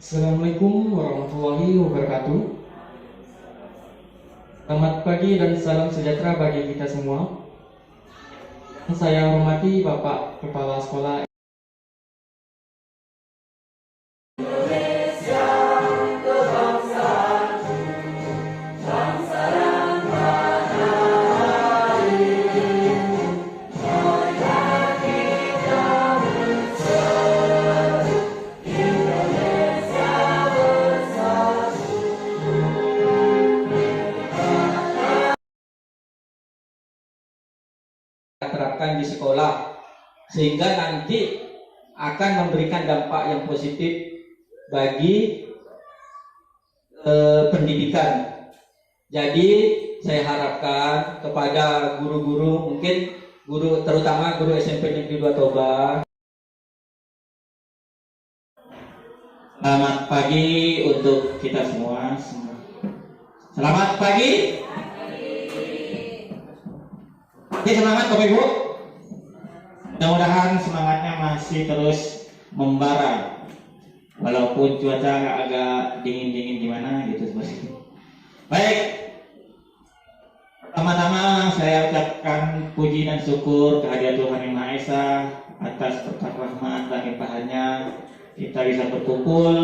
Assalamualaikum warahmatullahi wabarakatuh. Selamat pagi dan salam sejahtera bagi kita semua. Saya hormati Bapak Kepala Sekolah terapkan di sekolah, sehingga nanti akan memberikan dampak yang positif bagi pendidikan. Jadi saya harapkan kepada guru-guru, mungkin guru terutama guru SMP Negeri 2 Toba. Selamat pagi untuk kita semua. Selamat pagi. Oke, semangat Bapak Ibu. Mudah-mudahan semangatnya masih terus membara, walaupun cuaca agak dingin-dingin gimana gitu. Baik, pertama-tama saya ucapkan puji dan syukur kehadirat Tuhan Yang Maha Esa atas berkat rahmat dan limpahannya kita bisa berkumpul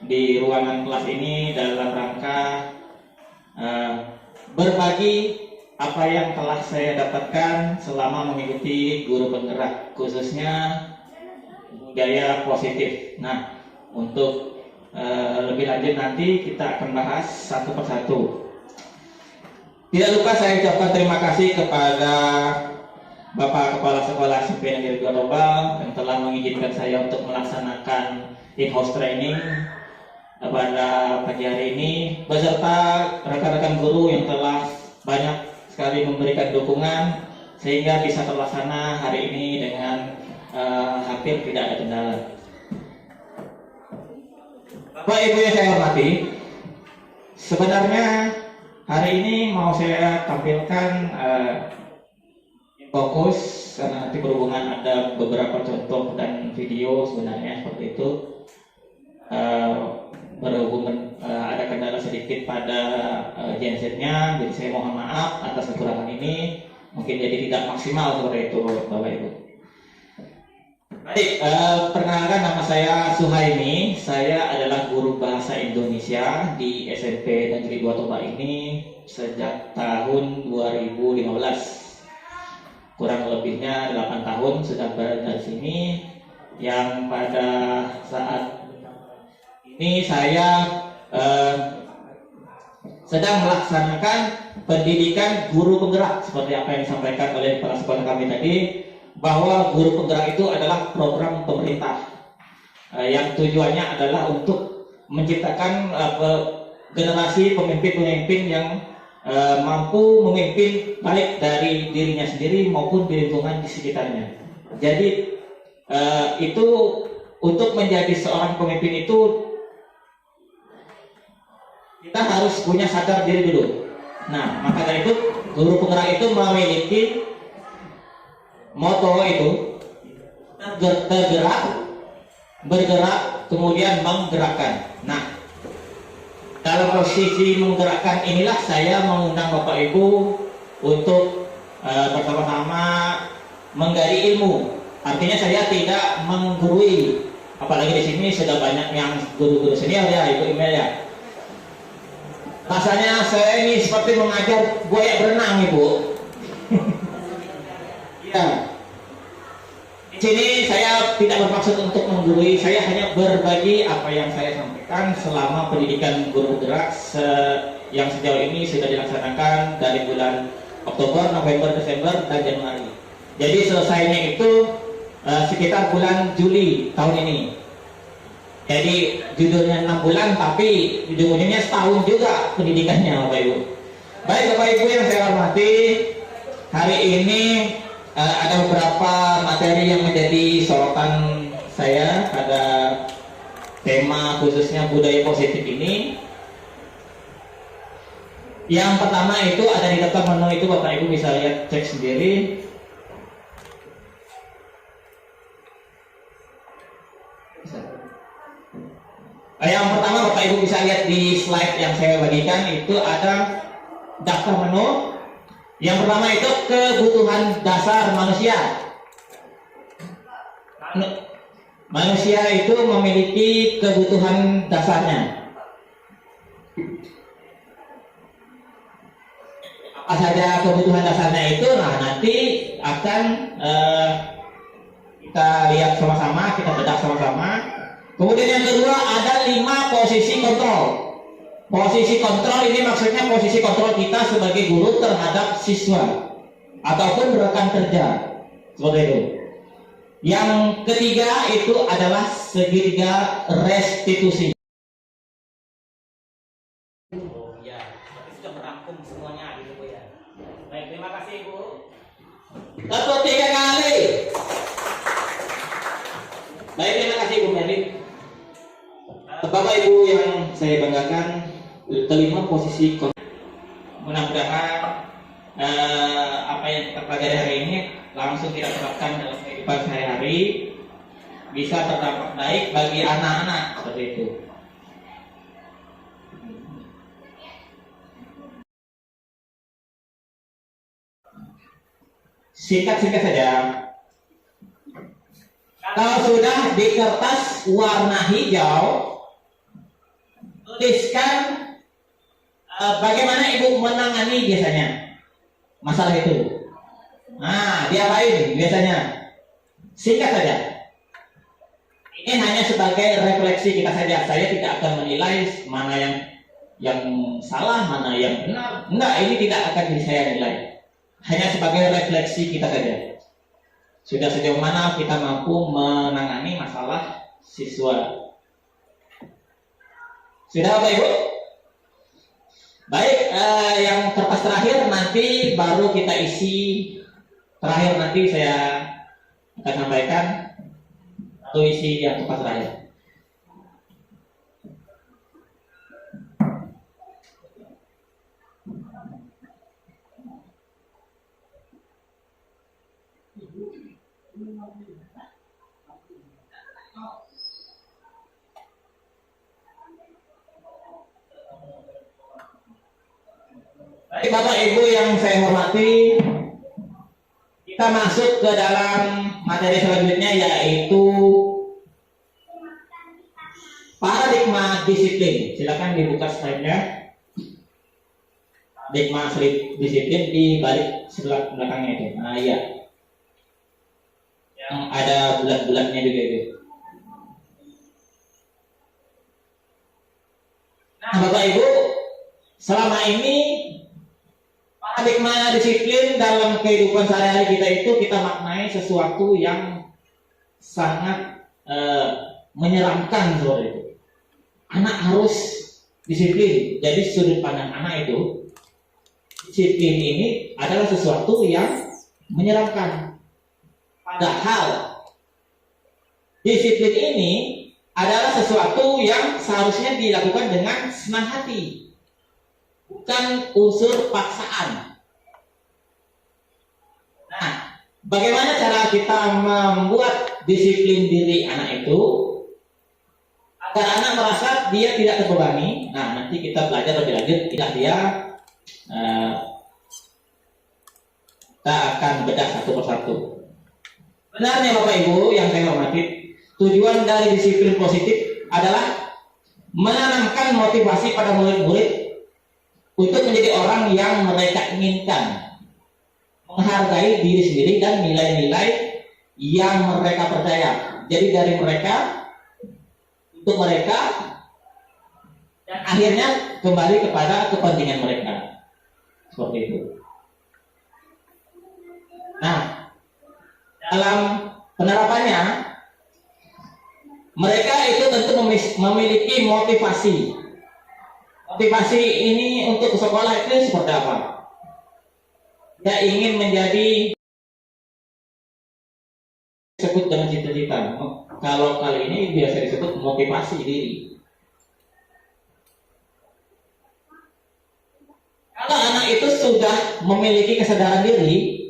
di ruangan kelas ini dalam rangka berbagi apa yang telah saya dapatkan selama mengikuti guru penggerak, khususnya budaya positif. Nah, untuk lebih lanjut nanti kita akan bahas satu persatu. Tidak lupa saya ucapkan terima kasih kepada Bapak Kepala Sekolah SMP Negeri 2 Toba yang telah mengizinkan saya untuk melaksanakan in-house training pada pagi hari ini, beserta rekan-rekan guru yang telah banyak sekali memberikan dukungan sehingga bisa terlaksana hari ini dengan hampir tidak ada kendala. Bapak Ibu yang saya hormati, sebenarnya hari ini mau saya tampilkan fokus karena nanti berhubungan ada beberapa contoh dan video sebenarnya seperti itu. Berhubungan ada kendala sedikit pada gensetnya, jadi saya mohon maaf atas kekurangan ini, mungkin jadi tidak maksimal seperti itu Bapak Ibu. Baik, perkenalkan, nama saya Suhaimi, saya adalah guru bahasa Indonesia di SMP Negeri 2 Toba ini sejak tahun 2015. Kurang lebihnya 8 tahun sudah berada di sini, yang pada saat ini saya sedang melaksanakan pendidikan guru penggerak seperti apa yang disampaikan oleh kepala sekolah kami tadi, bahwa guru penggerak itu adalah program pemerintah yang tujuannya adalah untuk menciptakan generasi pemimpin-pemimpin yang mampu memimpin baik dari dirinya sendiri maupun di lingkungan di sekitarnya. Jadi itu untuk menjadi seorang pemimpin itu kita harus punya sadar diri dulu. Nah, maka dari itu guru penggerak itu memiliki moto itu tergerak, bergerak, kemudian menggerakkan. Nah, dalam posisi menggerakkan inilah saya mengundang Bapak Ibu untuk bersama-sama menggali ilmu. Artinya saya tidak menggurui, apalagi di sini sudah banyak yang guru-guru senior ya, Ibu Email ya. Rasanya saya ini seperti mengajar buaya berenang, Ibu. Ya. Di sini saya tidak bermaksud untuk menggurui, saya hanya berbagi apa yang saya sampaikan selama pendidikan guru penggerak yang sejauh ini sudah dilaksanakan dari bulan Oktober, November, Desember, dan Januari. Jadi selesainya itu sekitar bulan Juli tahun ini. Jadi judulnya 6 bulan, tapi ujung-ujungnya setahun juga pendidikannya Bapak Ibu. Baik Bapak Ibu yang saya hormati, hari ini ada beberapa materi yang menjadi sorotan saya pada tema khususnya budaya positif ini. Yang pertama itu ada di daftar menu itu, Bapak Ibu bisa lihat, cek sendiri. Yang pertama Bapak Ibu bisa lihat di slide yang saya bagikan itu ada daftar menu. Yang pertama itu kebutuhan dasar manusia. Manusia itu memiliki kebutuhan dasarnya. Apa saja kebutuhan dasarnya itu, nah nanti akan kita lihat sama-sama, kita bedah sama-sama. Kemudian yang kedua ada 5 posisi kontrol. Posisi kontrol ini maksudnya posisi kontrol kita sebagai guru terhadap siswa ataupun rekan kerja, seperti itu. Yang ketiga itu adalah segitiga restitusi. Oh ya, berarti sudah merangkum semuanya gitu Bu ya. Baik, terima kasih Bu. Tepuk 3 kali. Baik, terima kasih Bu Merlin. Bapak Ibu yang saya banggakan, kelima posisi mudah-mudahan apa yang kita pelajari hari ini langsung kita terapkan dalam kehidupan sehari-hari, bisa terdampak baik bagi anak-anak seperti itu. Singkat-singkat saja. Kalau sudah di kertas warna hijau, tuliskan bagaimana Ibu menangani biasanya masalah itu. Nah, diapain biasanya? Singkat saja. Ini hanya sebagai refleksi kita saja. Saya tidak akan menilai mana yang salah, mana yang benar. Enggak, ini tidak akan saya nilai. Hanya sebagai refleksi kita saja. Sudah sejauh mana kita mampu menangani masalah siswa. Sudah Bapak Ibu? Baik, yang kertas terakhir nanti baru kita isi. Terakhir nanti saya akan sampaikan atau isi yang kertas terakhir. Baik Bapak Ibu yang saya hormati, kita masuk ke dalam materi selanjutnya, yaitu paradigma disiplin. Silakan dibuka slide-nya. Paradigma disiplin di balik sebelah belakangnya itu. Nah iya, yang ada bulat-bulatnya juga itu. Nah Bapak Ibu, selama ini paradigma disiplin dalam kehidupan sehari-hari kita itu kita maknai sesuatu yang sangat menyeramkan seperti itu. Anak harus disiplin. Jadi sudut pandang anak itu, disiplin ini adalah sesuatu yang menyeramkan. Padahal disiplin ini adalah sesuatu yang seharusnya dilakukan dengan senang hati, bukan unsur paksaan. Nah, bagaimana cara kita membuat disiplin diri anak itu agar anak merasa dia tidak terbebani? Nah, nanti kita belajar lebih lanjut. Kita akan bedah satu persatu. Benarnya Bapak Ibu yang saya hormati, tujuan dari disiplin positif adalah menanamkan motivasi pada murid-murid untuk menjadi orang yang mereka inginkan, menghargai diri sendiri dan nilai-nilai yang mereka percaya. Jadi dari mereka, untuk mereka, dan akhirnya kembali kepada kepentingan mereka. Seperti itu. Nah, dalam penerapannya, mereka itu tentu memiliki motivasi. Motivasi ini untuk sekolah itu seperti apa? Dia ingin menjadi, disebut dengan cita-cita. Kalau kali ini biasa disebut motivasi diri. Kalau anak itu sudah memiliki kesadaran diri,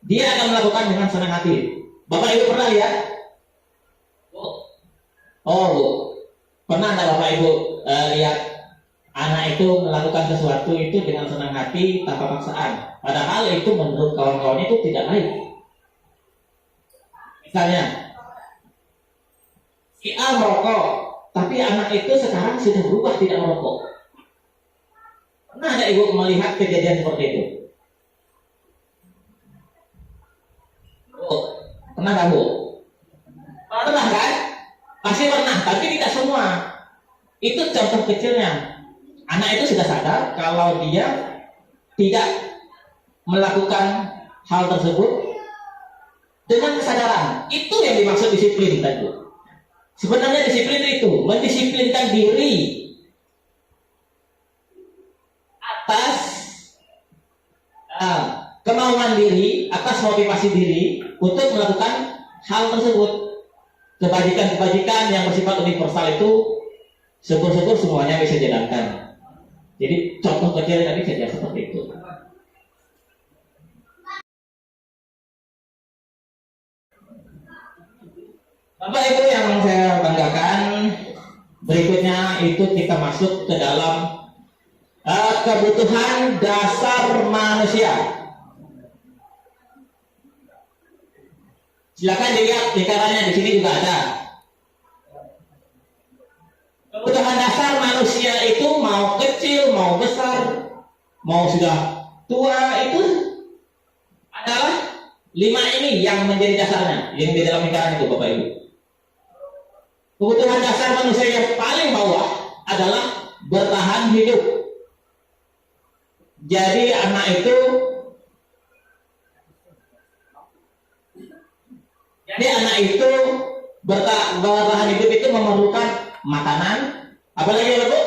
dia akan melakukan dengan senang hati. Bapak Ibu pernah lihat? Oh Bu, Pernah nggak Bapak Ibu lihat anak itu melakukan sesuatu itu dengan senang hati tanpa paksaan, padahal itu menurut kawan-kawannya itu tidak baik. Misalnya si A merokok, tapi anak itu sekarang sudah berubah tidak merokok. Pernah nggak Ibu melihat kejadian seperti itu? Pernah nggak Bu? Pernah kan? Pasti pernah, tapi tidak semua. Itu contoh kecilnya. Anak itu sudah sadar kalau dia tidak melakukan hal tersebut dengan kesadaran. Itu yang dimaksud disiplin tadi. Sebenarnya disiplin itu mendisiplinkan diri atas kemauan diri, atas motivasi diri untuk melakukan hal tersebut. Kebajikan-kebajikan yang bersifat universal itu syukur-syukur semuanya bisa dijalankan. Jadi contoh kecil tadi saja seperti itu. Bapak Ibu yang saya banggakan, berikutnya itu kita masuk ke dalam kebutuhan dasar manusia. Silakan dilihat lingkarannya di sini juga ada. Kebutuhan dasar manusia itu mau kecil, mau besar, mau sudah tua itu adalah 5 ini yang menjadi dasarnya, yang di dalam lingkaran itu Bapak Ibu. Kebutuhan dasar manusia yang paling bawah adalah bertahan hidup. Jadi anak itu bertahan hidup itu memerlukan makanan, apalagi Bu?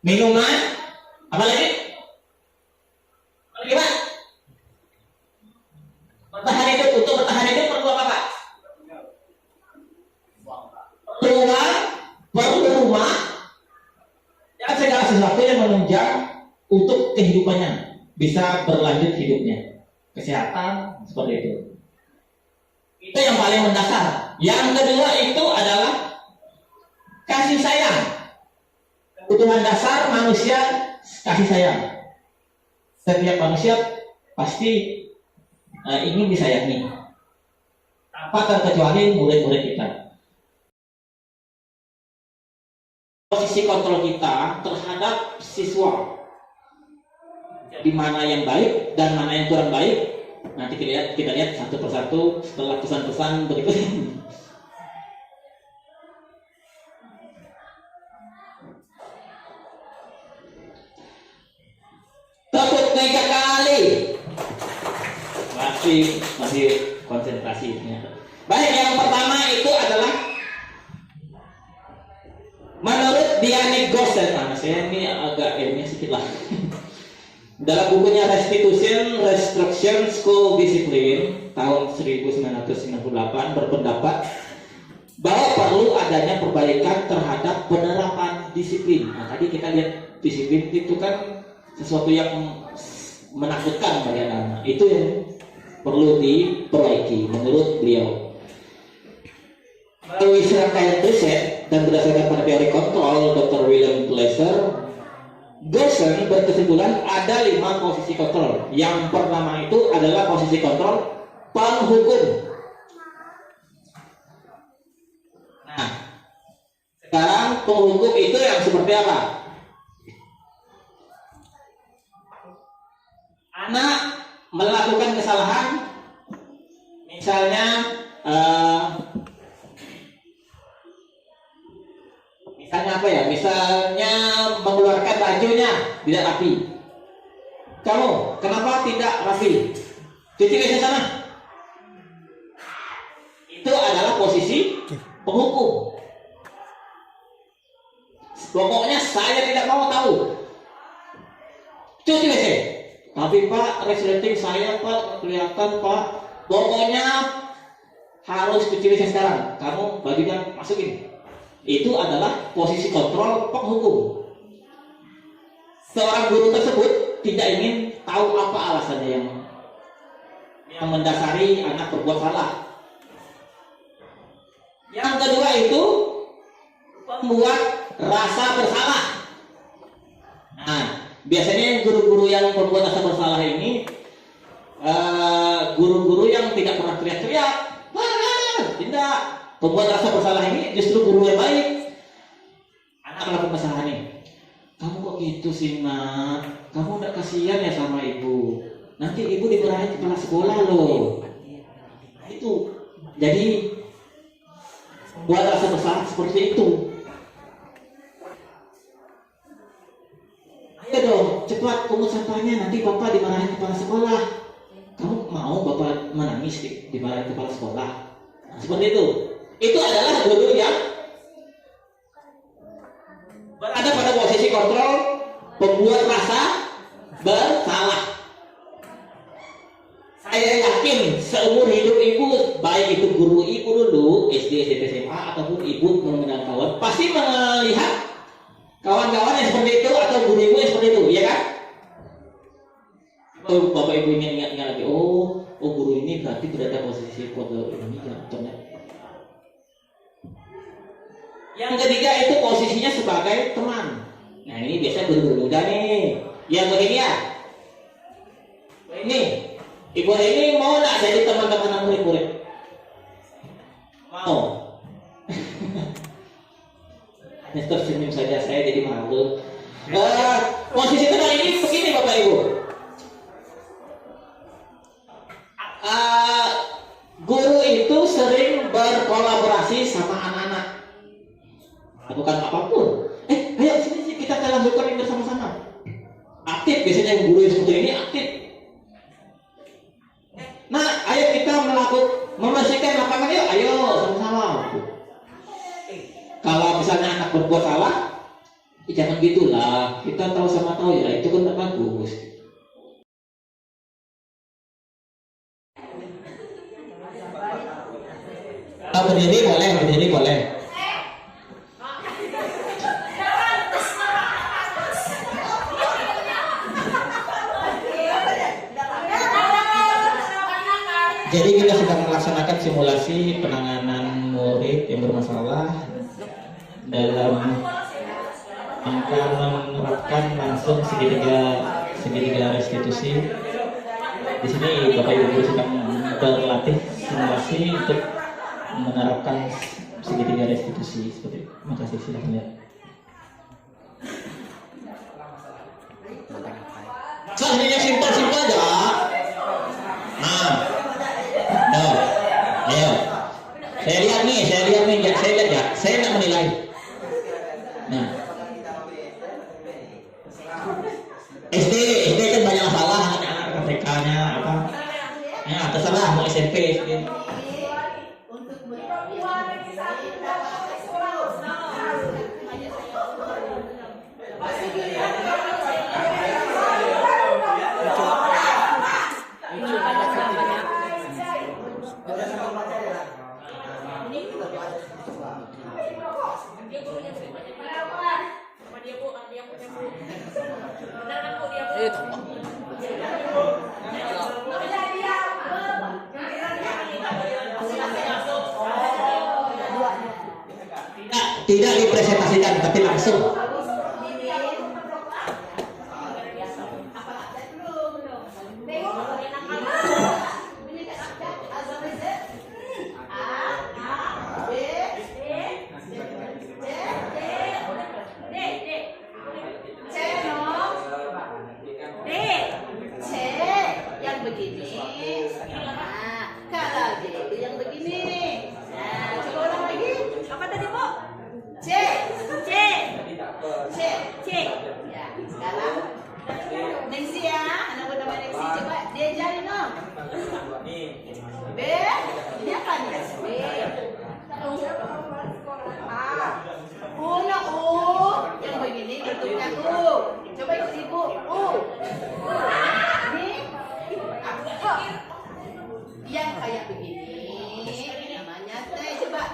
Minuman, apalagi? Apalagi Pak? Bertahan hidup, untuk bertahan hidup perlu apa Pak? Perlu rumah, dan segala sesuatu yang menunjang untuk kehidupannya bisa berlanjut hidupnya, kesehatan seperti itu. Itu yang paling mendasar. Yang kedua itu adalah kasih sayang. Kebutuhan dasar manusia kasih sayang. Setiap manusia pasti ingin disayangi, tanpa terkecuali murid-murid kita. Posisi kontrol kita terhadap siswa, di mana yang baik dan mana yang kurang baik, nanti kita lihat satu persatu setelah pesan-pesan berikut ini. Tepuk 3 kali. Masih konsentrasi. Baik, yang pertama itu adalah menurut Diane Gossen. Saya ini agak ilmiah sedikit lah. Dalam bukunya Restriction School Discipline tahun 1998 berpendapat bahwa perlu adanya perbaikan terhadap penerapan disiplin. Nah, tadi kita lihat disiplin itu kan sesuatu yang menakutkan bagi anak-anak. Itu yang perlu diperbaiki menurut beliau. Melalui serangkaian riset dan berdasarkan pada teori kontrol Dr. William Glasser, Gossen berkesimpulan ada 5 posisi kontrol. Yang pertama itu adalah posisi kontrol penghukum. Nah, sekarang penghukum itu yang seperti apa? Anak melakukan kesalahan, misalnya apa ya? Misalnya mengeluarkan bajunya tidak rapi. Kamu kenapa tidak rapi? Cuci ke sana. Itu adalah posisi penghukum. Pokoknya saya tidak mau tahu. Cuci WC. Tapi Pak, resleting saya Pak, kelihatan Pak. Pokoknya harus cuci WC sekarang. Kamu bajunya masukin. Itu adalah posisi kontrol penghukum. Seorang guru tersebut tidak ingin tahu apa alasannya yang mendasari anak berbuat salah. Yang kedua itu membuat rasa bersalah. Nah, biasanya guru-guru yang membuat rasa bersalah ini guru-guru yang tidak pernah teriak-teriak. Tidak. Pembuat rasa bersalah ini justru guru yang baik. Anak melakukan kesalahan ini. Kamu kok gitu sih, Nak? Kamu udah kasihan ya sama ibu. Nanti ibu dimarahin kepala sekolah loh. Nah, itu. Jadi buat rasa bersalah seperti itu. Ayo dong, cepat pungut sampahnya. Nanti bapak dimarahin kepala sekolah. Kamu mau bapak menangis dimarahin kepala sekolah? Nah, seperti itu. Itu adalah guru yang berada pada posisi kontrol, pembuat rasa bersalah. Saya yakin seumur hidup ibu, baik itu guru ibu dulu, SD, SMP, SMA, ataupun ibu mengenal kawan, pasti melihat kawan-kawan yang seperti itu atau guru ibu yang seperti itu, ya kan? Oh, bapak ibu ingat lagi, oh guru ini berarti berada posisi kontrol ini, contohnya. Yang ketiga itu posisinya sebagai teman. Nah ini biasa guru-guru muda nih. Yang begini ya. Ini ibu ini mau nggak jadi teman-teman murid-murid? Mau. Hanya tersenyum saja, saya jadi malu. Posisi teman ini begini bapak ibu. Guru itu sering berkolaborasi sama anak-anak. Lakukan apapun. Ayo sini kita lakukan ini bersama-sama. Aktif, biasanya yang guru yang seperti ini aktif. Nah, ayo kita membersihkan lapangan yuk, ayo sama-sama. Kalau misalnya anak berbuat salah, jangan gitulah. Kita tahu sama tahu ya, itu kan tak bagus. Berdiri boleh. Jadi kita sedang melaksanakan simulasi penanganan murid yang bermasalah dalam angka menerapkan langsung segitiga restitusi. Di sini Bapak Ibu guru sedang berlatih simulasi untuk menerapkan segitiga restitusi seperti itu. Terima kasih, silakan lihat. Selanjutnya simpel aja. Ayo. Saya lihat nih, saya nggak menilai. Nah, SD kan banyak masalah, anak-anak KPK-nya apa? Ya, terserah mau SMP. Tidak dipresentasikan, tapi langsung. Yang kayak begini namanya T. Coba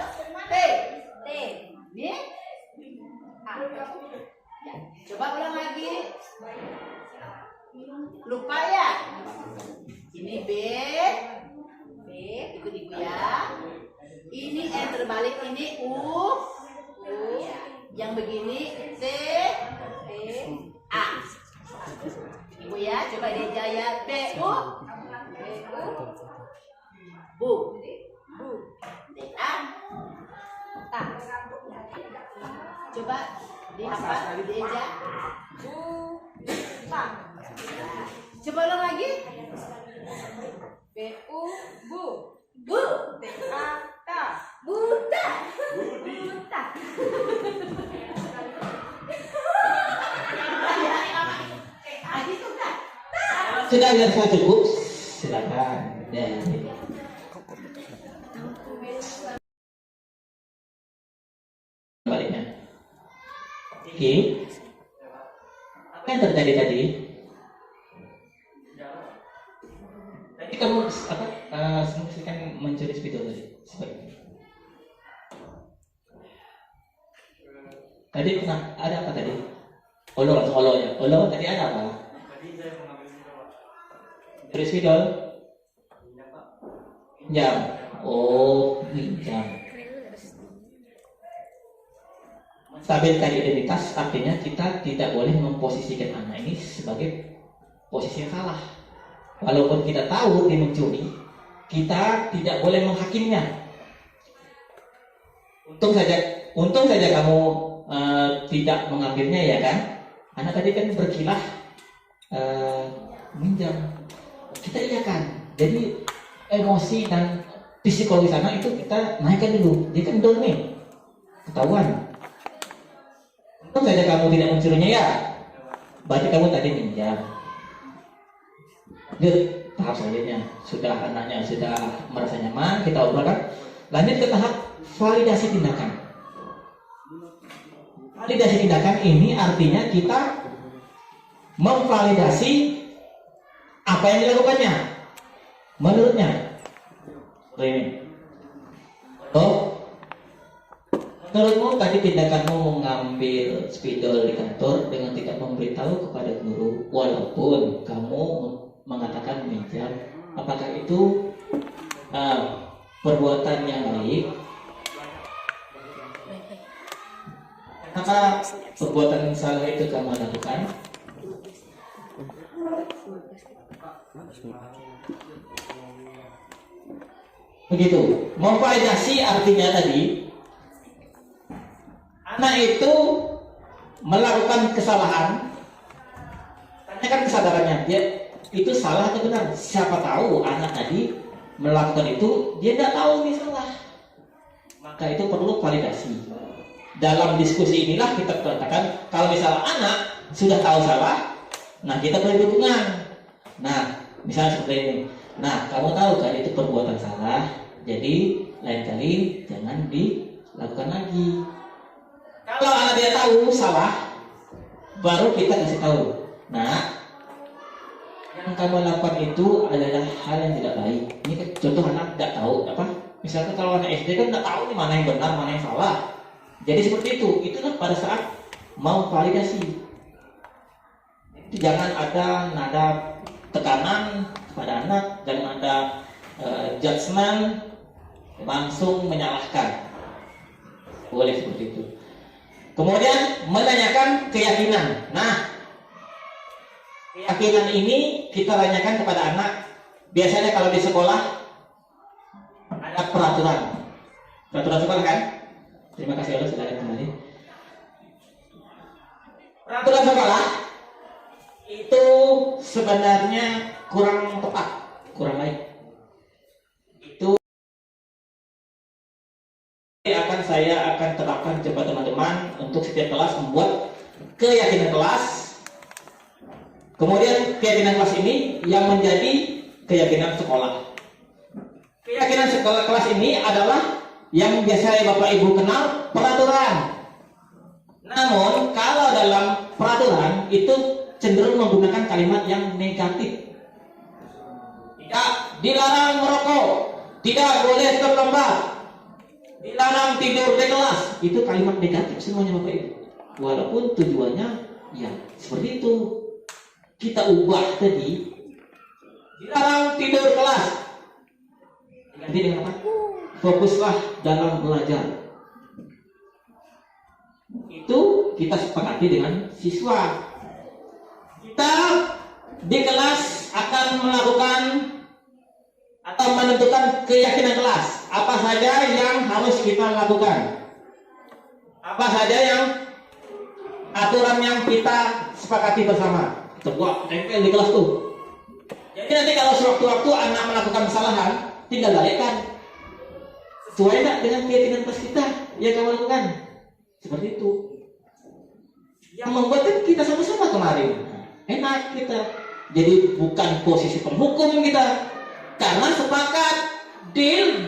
T. Nih. Ya. Coba ulang lagi. Lupa ya? Ini B. Ikut ibu ya. Ini N terbalik, ini U. Ya. begini, C, A. Ibu ya, coba Deja ya. B, U, Bu, A, Ta. Coba dihafal Deja. Bu, Ta. Coba ulang lagi. B, U, Bu, T, A, Ta. Buta. Buta. Sudah dirasa cukup? Silakan. Ya. Baliknya. Oke. Apa yang terjadi tadi? Tadi kamu apa? Kan mencuri spidol tadi. Tadi pernah ada apa tadi? Olo langsung olo ya. Olo tadi ada apa? Mencuri spidol. Pinjam. Oh, pinjam. Stabilkan identitas artinya kita tidak boleh memposisikan anak ini sebagai posisi yang salah. Walaupun kita tahu dia mencuri, kita tidak boleh menghakiminya. Untung saja kamu tidak mengambilnya ya kan? Anak tadi kan berkilah minjam. Kita iya kan. Jadi emosi dan psikologis anak itu kita naikkan dulu. Dia kan dorming, ketahuan. Untung saja kamu tidak mencurinya ya. Berarti kamu tadi minjam. Lanjut tahap selanjutnya. Sudah anaknya sudah merasa nyaman, kita obrolkan. Lanjut ke tahap validasi tindakan. Validasi tindakan ini artinya kita memvalidasi apa yang dilakukannya menurutnya. Ini. Oh, menurutmu tadi tindakanmu mengambil spidol di kantor dengan tidak memberitahu kepada guru, walaupun kamu mengatakan minjam, apakah itu perbuatan yang baik? Kenapa perbuatan salah itu kamu lakukan? Begitu. Memvalidasi artinya tadi anak itu melakukan kesalahan, tanyakan kesadarannya, dia itu salah atau benar. Siapa tahu anak tadi melakukan itu dia tidak tahu ini salah, maka itu perlu validasi. Dalam diskusi inilah kita katakan kalau misalnya anak sudah tahu salah, nah kita beri dukungan. Nah misalnya seperti ini, nah kamu tahu kan itu perbuatan salah, jadi lain kali jangan dilakukan lagi. Kalau anak dia tahu salah, baru kita kasih tahu. Nah, yang kamu lakukan itu adalah hal yang tidak baik. Ini kan contoh anak tidak tahu apa. Misalkan kalau anak SD kan tidak tahu nih mana yang benar, mana yang salah. Jadi seperti itu. Itulah pada saat mau validasi. Itu jangan ada nada tekanan kepada anak, jangan ada judgement langsung menyalahkan. Boleh seperti itu. Kemudian menanyakan keyakinan. Nah, keyakinan ini kita tanyakan kepada anak. Biasanya kalau di sekolah ada peraturan sekolah kan? Terima kasih Allah, silakan kembali. Peraturan sekolah itu sebenarnya kurang tepat, kurang baik. Itu saya akan terapkan coba teman-teman untuk setiap kelas membuat keyakinan kelas. Kemudian keyakinan kelas ini yang menjadi keyakinan sekolah. Keyakinan sekolah kelas ini adalah yang biasa Bapak Ibu kenal peraturan. Namun kalau dalam peraturan itu cenderung menggunakan kalimat yang negatif. Tidak dilarang merokok, tidak boleh terlembab, dilarang tidur di kelas. Itu kalimat negatif semuanya Bapak Ibu. Walaupun tujuannya ya seperti itu. Kita ubah tadi dilarang tidur kelas, diganti dengan apa? Fokuslah dalam belajar. itu kita sepakati dengan siswa. Kita di kelas akan melakukan atau menentukan keyakinan kelas. Apa saja yang harus kita lakukan? Apa saja yang aturan yang kita sepakati bersama? Kita buat tempel di kelas tuh. Jadi nanti kalau sewaktu-waktu anak melakukan kesalahan, tinggal balikkan. Sesuai enggak dengan keyakinan kelas kita yang kamu lakukan? Seperti itu. Yang membuat kita sama-sama kemarin enak kita. Jadi bukan posisi penghukum kita, karena sepakat deal.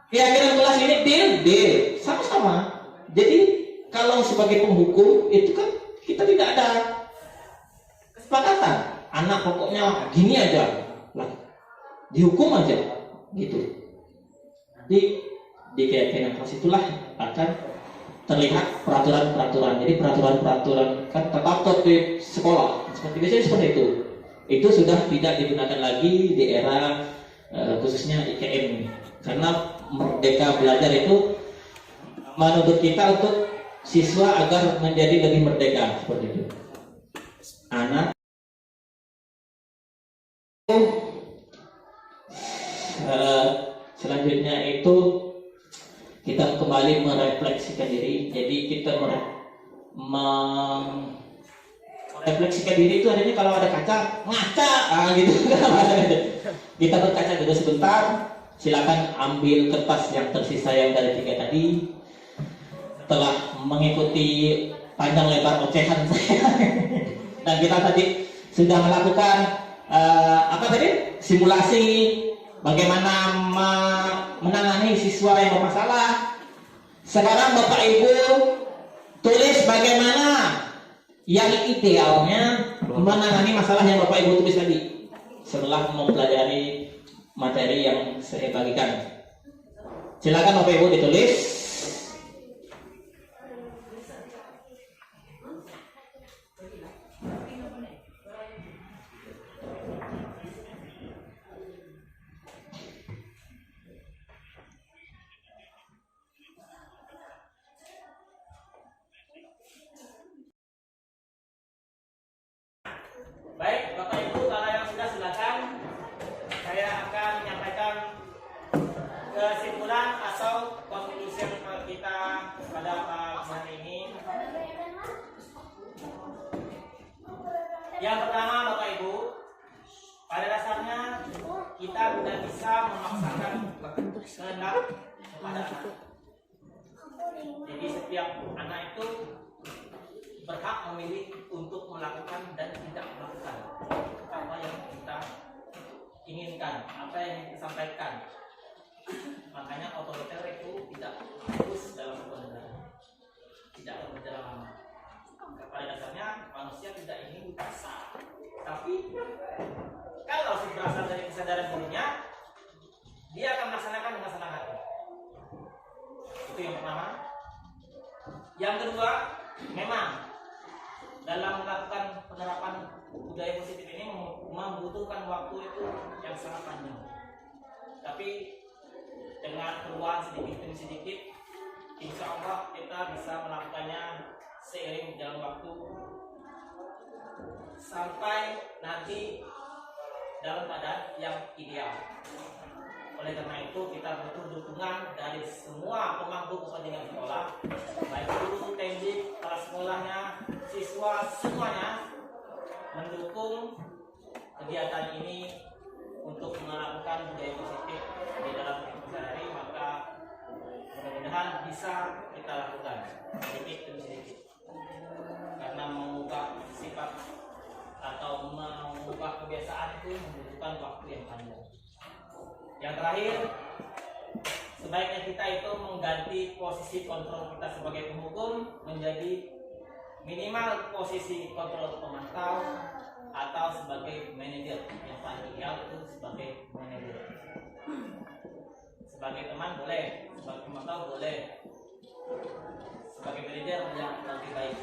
Keyakinan kelas ini deal sama-sama. Jadi kalau sebagai penghukum itu kan kita tidak ada kesepakatan. Anak pokoknya gini aja, lah dihukum aja, gitu. Di keyakinan kelas itulah akan terlihat peraturan-peraturan. Jadi peraturan-peraturan kan tetap di sekolah seperti biasanya seperti itu. Itu sudah tidak digunakan lagi di era khususnya IKM ini. Karena Merdeka Belajar itu menuntut kita untuk siswa agar menjadi lebih merdeka seperti itu. Anak selanjutnya itu kita kembali merefleksikan diri. Jadi kita merefleksikan diri itu adanya kalau ada kaca, ngaca, gitu. Kita berkaca dulu sebentar. Silakan ambil kertas yang tersisa yang dari 3 tadi. Setelah mengikuti panjang lebar ocehan saya, dan kita tadi sudah melakukan simulasi bagaimana menangani siswa yang bermasalah. Sekarang Bapak Ibu tulis bagaimana yang idealnya menangani masalah yang Bapak Ibu tulis tadi setelah mempelajari materi yang saya bagikan. Silakan Bapak Ibu ditulis. Baik, Bapak Ibu, kalau yang sudah silakan. Saya akan menyampaikan kesimpulan atau konklusi kita pada hari ini. Yang pertama, Bapak Ibu, pada dasarnya kita tidak bisa memaksakan kehendak kepada anak. Jadi setiap anak itu berhak memilih untuk melakukan dan tidak melakukan apa yang kita inginkan, apa yang kita sampaikan. Makanya otoriter itu tidak bagus dalam sebuah negara, tidak berjalan lama. Pada dasarnya manusia tidak ingin dipaksa, tapi kalau berasal dari kesadaran dirinya, dia akan melaksanakan dengan senang hati. Itu yang pertama. Yang kedua, memang dalam melakukan penerapan budaya positif ini membutuhkan waktu itu yang sangat panjang. Tapi dengan perubahan sedikit demi sedikit, insya Allah kita bisa melakukannya seiring jalan waktu sampai nanti dalam keadaan yang ideal. Oleh karena itu kita butuh dukungan dari semua pemangku kepentingan sekolah, baik guru, teknik, kepala sekolahnya, siswa, semuanya mendukung kegiatan ini untuk melakukan budaya positif di dalam kehidupan sehari. Maka mudah-mudahan bisa kita lakukan sedikit demi sedikit, karena mengubah sifat atau mengubah kebiasaan itu membutuhkan waktu yang panjang. Yang terakhir, sebaiknya kita itu mengganti posisi kontrol kita sebagai penghukum menjadi minimal posisi kontrol pemantau atau sebagai manajer. Yang paling ideal itu sebagai manajer. Sebagai teman boleh, sebagai pemantau boleh, sebagai manajer yang lebih baik.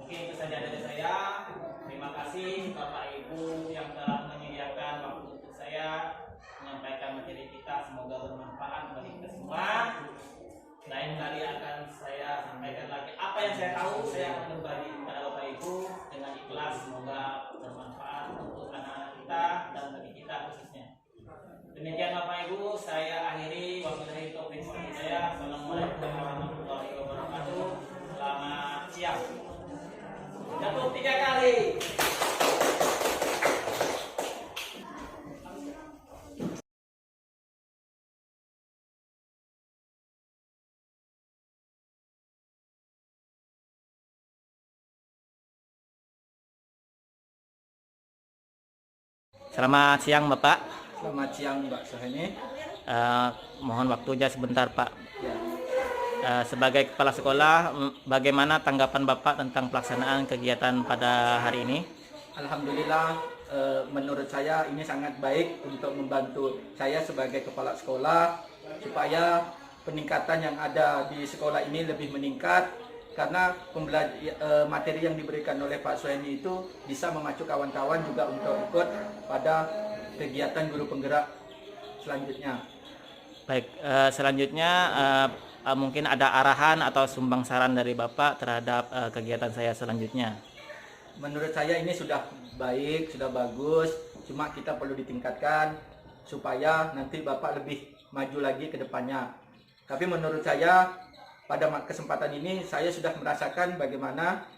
Mungkin itu saja dari saya. Terima kasih Bapak Ibu yang telah menyediakan waktu untuk saya menyampaikan materi kita. Semoga bermanfaat bagi kita saya tahu saya akan berbagi kepada Bapak Ibu dengan ikhlas, semoga bermanfaat untuk anak-anak kita dan bagi kita khususnya. Demikian Bapak Ibu, saya akhiri wabillahi taufiq wal hidayah. Assalamualaikum warahmatullahi wabarakatuh. Selamat siang. Jatuh 3 kali. Selamat siang Bapak. Selamat siang Mbak Suhaini. Mohon waktunya sebentar Pak. Ya. Sebagai kepala sekolah, bagaimana tanggapan Bapak tentang pelaksanaan kegiatan pada hari ini? Alhamdulillah, menurut saya ini sangat baik untuk membantu saya sebagai kepala sekolah supaya peningkatan yang ada di sekolah ini lebih meningkat, karena materi yang diberikan oleh Pak Suhaini itu bisa memacu kawan-kawan juga untuk ikut pada kegiatan guru penggerak selanjutnya. Baik, selanjutnya mungkin ada arahan atau sumbang saran dari Bapak terhadap kegiatan saya selanjutnya. Menurut saya ini sudah baik, sudah bagus, cuma kita perlu ditingkatkan supaya nanti Bapak lebih maju lagi ke depannya. Tapi menurut saya pada kesempatan ini saya sudah merasakan bagaimana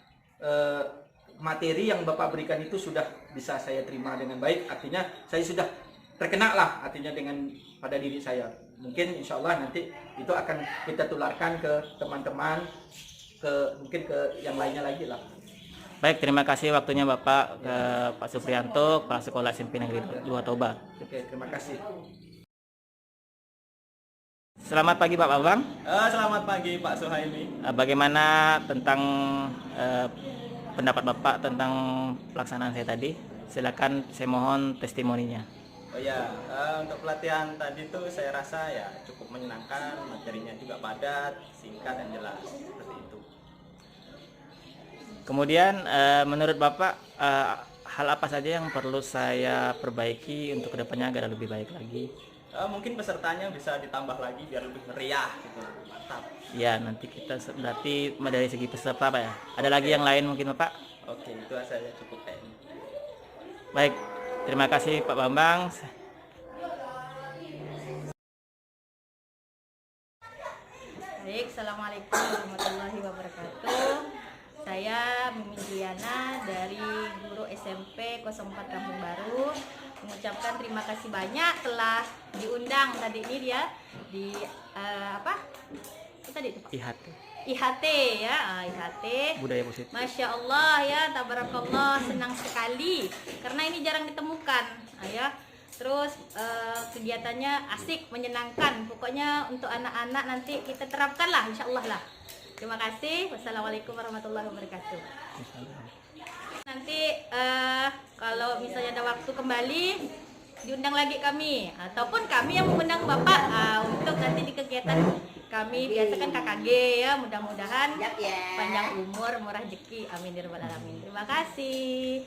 materi yang Bapak berikan itu sudah bisa saya terima dengan baik. Artinya saya sudah terkena lah artinya dengan pada diri saya. Mungkin insya Allah nanti itu akan kita tularkan ke teman-teman, mungkin ke yang lainnya lagi lah. Baik, terima kasih waktunya Bapak, ke Pak Suprianto, Kepala Sekolah SMP Negeri 2 Toba. Oke, terima kasih. Selamat pagi Pak Bambang. Selamat pagi Pak Suhaimi. Bagaimana tentang pendapat Bapak tentang pelaksanaan saya tadi? Silakan, saya mohon testimoninya. Oh ya, untuk pelatihan tadi tuh saya rasa ya cukup menyenangkan, materinya juga padat, singkat dan jelas seperti itu. Kemudian menurut Bapak hal apa saja yang perlu saya perbaiki untuk kedepannya agar lebih baik lagi? Mungkin pesertanya bisa ditambah lagi biar lebih meriah gitu, mantap. Ya, nanti kita berarti dari segi peserta Pak ya. Ada lagi yang lain mungkin Bapak? Oke, itu saja cukup kayaknya. Baik, terima kasih Pak Bambang. Baik, Assalamualaikum warahmatullahi wabarakatuh. Saya Mimin Diana dari guru SMP 04 Kampung Baru mengucapkan terima kasih banyak telah diundang tadi ini dia di apa tadi itu Pak? IHT ya, IHT Budaya positif. Masya Allah ya, tabarakallah, senang sekali karena ini jarang ditemukan ya. Terus kegiatannya asik, menyenangkan, pokoknya untuk anak-anak nanti kita terapkan lah, insya Allah lah. Terima kasih. Wassalamualaikum warahmatullahi wabarakatuh. Nanti kalau misalnya ada waktu kembali diundang lagi kami, ataupun kami yang mengundang Bapak untuk nanti di kegiatan kami. Biasa kan KKG ya, mudah-mudahan panjang umur, murah rezeki, amin ya rabbal alamin. Terima kasih.